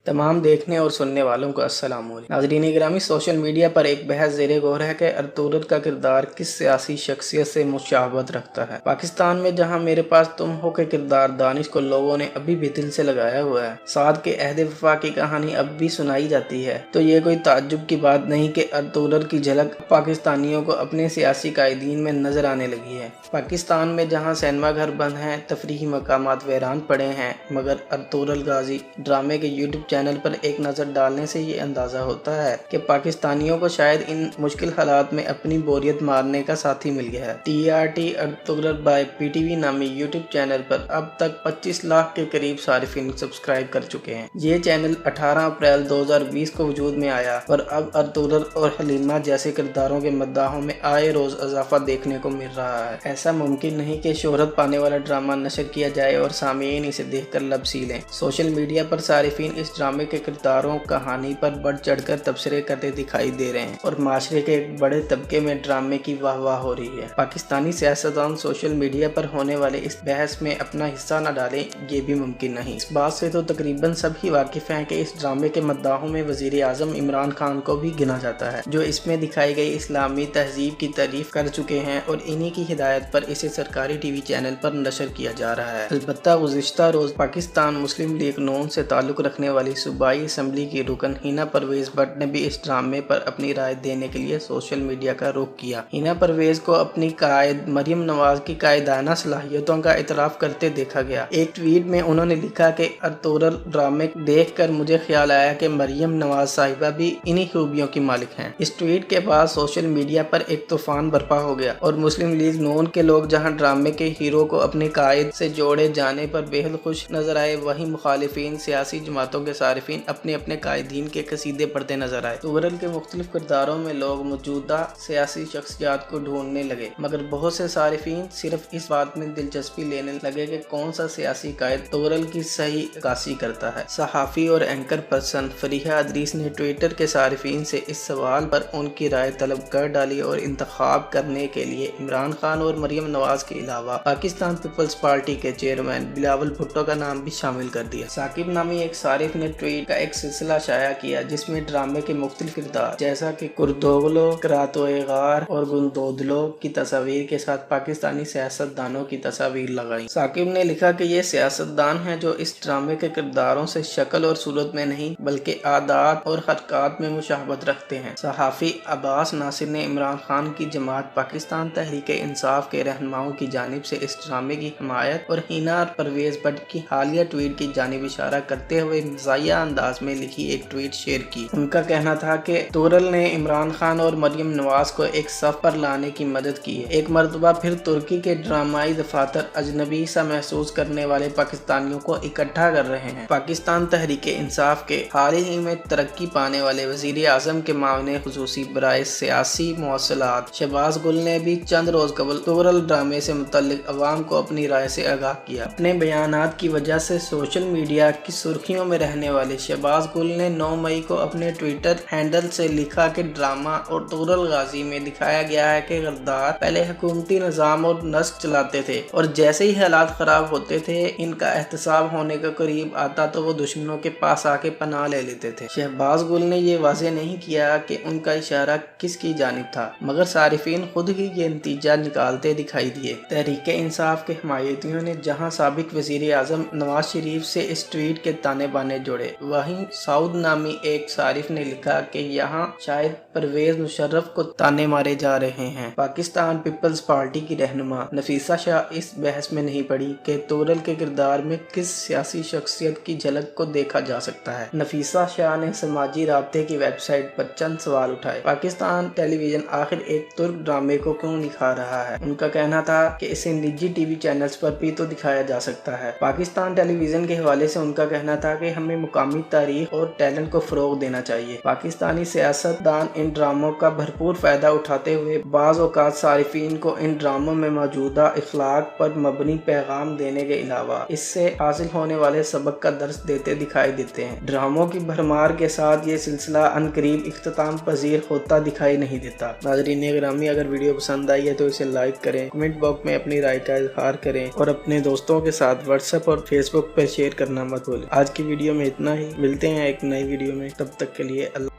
तमाम देखने और सुनने वालों को अस्सलाम वालेकुम। नाज़रीन गिरामी, सोशल मीडिया पर एक बहस ज़ेरे गौर है कि अर्तुगरुल का किरदार किस सियासी शख्सियत से मुशाबहत रखता है। पाकिस्तान में जहां मेरे पास तुम हो के किरदार दानिश को लोगों ने अभी भी दिल से लगाया हुआ है, साद के अहद वफा की कहानी अब भी सुनाई जाती है, तो ये कोई ताज्जुब की बात नहीं कि अर्तुगरुल की झलक पाकिस्तानियों को अपने सियासी कायदीन में नजर आने लगी है। पाकिस्तान में जहाँ सिनेमा घर बंद हैं, तफरीही मकामात वीरान पड़े हैं, मगर अर्तुगरुल गाजी ड्रामे के यूट्यूब चैनल पर एक नज़र डालने से ये अंदाज़ा होता है कि पाकिस्तानियों को शायद इन मुश्किल हालात में अपनी बोरियत मारने का साथी मिल गया है। TRT अर्तुगरुल बाय PTV नामी यूट्यूब चैनल पर अब तक 25 लाख के करीब सारिफिन सब्सक्राइब कर चुके हैं। ये चैनल 18 अप्रैल 2020 को वजूद में आया और अब अर्तुगरुल और हलीमा जैसे किरदारों के मद्दाहों में आए रोज इजाफा देखने को मिल रहा है। ऐसा मुमकिन नहीं कि शोहरत पाने वाला ड्रामा नशर किया जाए और सामीन इसे देखकर लबसी लें। सोशल मीडिया पर सारिफिन इस ड्रामे के किरदारों कहानी पर बढ़ चढ़कर तबसरे करते दिखाई दे रहे हैं और माशरे के एक बड़े तबके में ड्रामे की वाह हो रही है। पाकिस्तानी सियासतदान सोशल मीडिया पर होने वाले इस बहस में अपना हिस्सा न डालें, ये भी मुमकिन नहीं। इस बात से तो तकरीबन सभी वाकिफ हैं कि इस ड्रामे के मद्दाहों में वजीर आजम इमरान खान को भी गिना जाता है, जो इसमें दिखाई गई इस्लामी तहजीब की तारीफ कर चुके हैं और इन्हीं की हिदायत पर इसे सरकारी TV चैनल पर नशर किया जा रहा है। अलबत्ता गुज़िश्ता रोज पाकिस्तान मुस्लिम लीग नून से ताल्लुक रखने वाली सूबाई असम्बली की रुकन हिना परवेज भट्ट ने भी इस ड्रामे पर अपनी राय देने के लिए सोशल मीडिया का रुख किया। हिना परवेज को अपनी कायद मरियम नवाज की कायदाना सलाहियतों का इतराफ करते देखा गया। एक ट्वीट में उन्होंने लिखा कि अर्तुगरुल ड्रामे देखकर मुझे ख्याल आया कि मरियम नवाज साहिबा भी इन्हीं खूबियों की मालिक हैं। इस ट्वीट के बाद सोशल मीडिया पर एक तूफान बर्पा हो गया और मुस्लिम लीग नून के लोग जहां ड्रामे के हीरो को अपने कायद से जोड़े जाने पर बेहद खुश नजर आए, वहीं मुखालिफिन सियासी जमातों के सारिफिन अपने अपने कायदीन के कसीदे पढ़ते नजर आए। अर्तुगरुल के मुख्तलिफ किरदारों में लोग मौजूदा सियासी शख्सियात को ढूंढने लगे, मगर बहुत से सारिफिन सिर्फ इस बात में दिलचस्पी लेने लगे कि कौन सा सियासी कायद अर्तुगरुल की सही अक्कासी करता है। सहाफ़ी और एंकर पर्सन फरीहा अदरीस ने ट्विटर के सारिफिन से इस सवाल पर उनकी राय तलब कर डाली और इंतखाब करने के लिए इमरान खान और मरियम नवाज के अलावा पाकिस्तान पीपल्स पार्टी के चेयरमैन बिलावल भुट्टो का नाम भी शामिल कर दिया। साकिब नामी एक सारिफ ने ट्वीट का एक सिलसिला शाया किया जिसमें ड्रामे के मुख्तलिफ किरदार जैसा कि कुर्दोगलो, करातोए गार और गुंदोदलो की तस्वीर के साथ पाकिस्तानी सियासतदानों की तस्वीर लगाई। साकिब ने लिखा कि ये सियासतदान हैं जो इस ड्रामे के किरदारों से शक्ल और सूरत में नहीं बल्कि आदात और हरकत में मुशाबहत रखते हैं। सहाफ़ी अब्बास नासिर ने इमरान खान की जमात पाकिस्तान तहरीक इंसाफ के रहनुमाओं की जानिब से इस ड्रामे की हिमायत और हिना परवेज भट्ट की हालिया ट्वीट की जानिब इशारा करते हुए मज़ाहिया अंदाज में लिखी एक ट्वीट शेयर की। उनका कहना था कि अर्तुगरुल ने इमरान खान और मरियम नवाज को एक सफ पर लाने की मदद की है। एक मरतबा फिर तुर्की के ड्रामाई दफातर अजनबी सा महसूस करने वाले पाकिस्तानियों को इकट्ठा कर रहे हैं। पाकिस्तान तहरीक इंसाफ के हाल ही में तरक्की पाने वाले वजीर आजम के मामले खुसूसी बराए सियासी मौसलात शहबाज गुल ने भी चंद रोज कबल अर्तुगरुल ड्रामे से मुतल्लिक अवाम को अपनी राय से आगाह किया। अपने बयानात की वजह से सोशल मीडिया की सुर्खियों में रहने वाले शहबाज गुल ने 9 मई को अपने ट्विटर हैंडल से लिखा कि ड्रामा अर्तुगरुल गाजी में दिखाया गया है कि गद्दार पहले हुकूमती निजाम और नस्क चलाते थे और जैसे ही हालात खराब होते थे, इनका एहतसाब होने का करीब आता तो वो दुश्मनों के पास आके पनाह ले लेते थे। शहबाज गुल ने ये वाज़ेह नहीं किया कि उनका इशारा किसकी जानिब था, मगर सारिफिन खुद ही ये नतीजा निकालते दिखाई दिए। तहरीक इंसाफ के हिमायतियों ने जहां साबिक वजीर आजम नवाज शरीफ से इस ट्वीट के ताने बाने जोड़े, वहीं साउद नामी एक सारिफ ने लिखा कि यहाँ शायद परवेज मुशर्रफ को ताने मारे जा रहे हैं। पाकिस्तान पीपल्स पार्टी की रहनुमा नफीसा शाह इस बहस में नहीं पड़ी कि अर्तुगरुल के किरदार में किस सियासी शख्सियत की झलक को देखा जा सकता है। नफीसा शाह ने समाजी राब्ते की वेबसाइट पर चंद सवाल उठाए। पाकिस्तान टेलीविजन आखिर एक तुर्क ड्रामे को क्यों दिखा रहा है? उनका कहना था कि इसे निजी TV चैनल्स पर भी तो दिखाया जा सकता है। पाकिस्तान टेलीविजन के हवाले से उनका कहना था कि हमें मुकामी तारीख और टैलेंट को फरोग देना चाहिए। पाकिस्तानी सियासतदान इन ड्रामों का भरपूर फायदा उठाते हुए बाज़ औक़ात सारिफिन को इन ड्रामों में मौजूदा इखलाक पर मबनी पैगाम देने के अलावा इससे हासिल होने वाले सबक का दर्स देते दिखाई देते हैं। ड्रामों की भरमार के साथ ये सिलसिला अनकरीब इख्तिताम पजीर होता दिखाई नहीं देता। नाज़रीन गिरामी, अगर वीडियो पसंद आई है तो इसे लाइक करें, कमेंट बॉक्स में अपनी राय का इजहार करें और अपने दोस्तों के साथ व्हाट्सएप और फेसबुक पर शेयर करना मत भूलें। आज की वीडियो में اتنا ہی، ملتے ہیں ایک نئی ویڈیو میں، تب تک کے لیے اللہ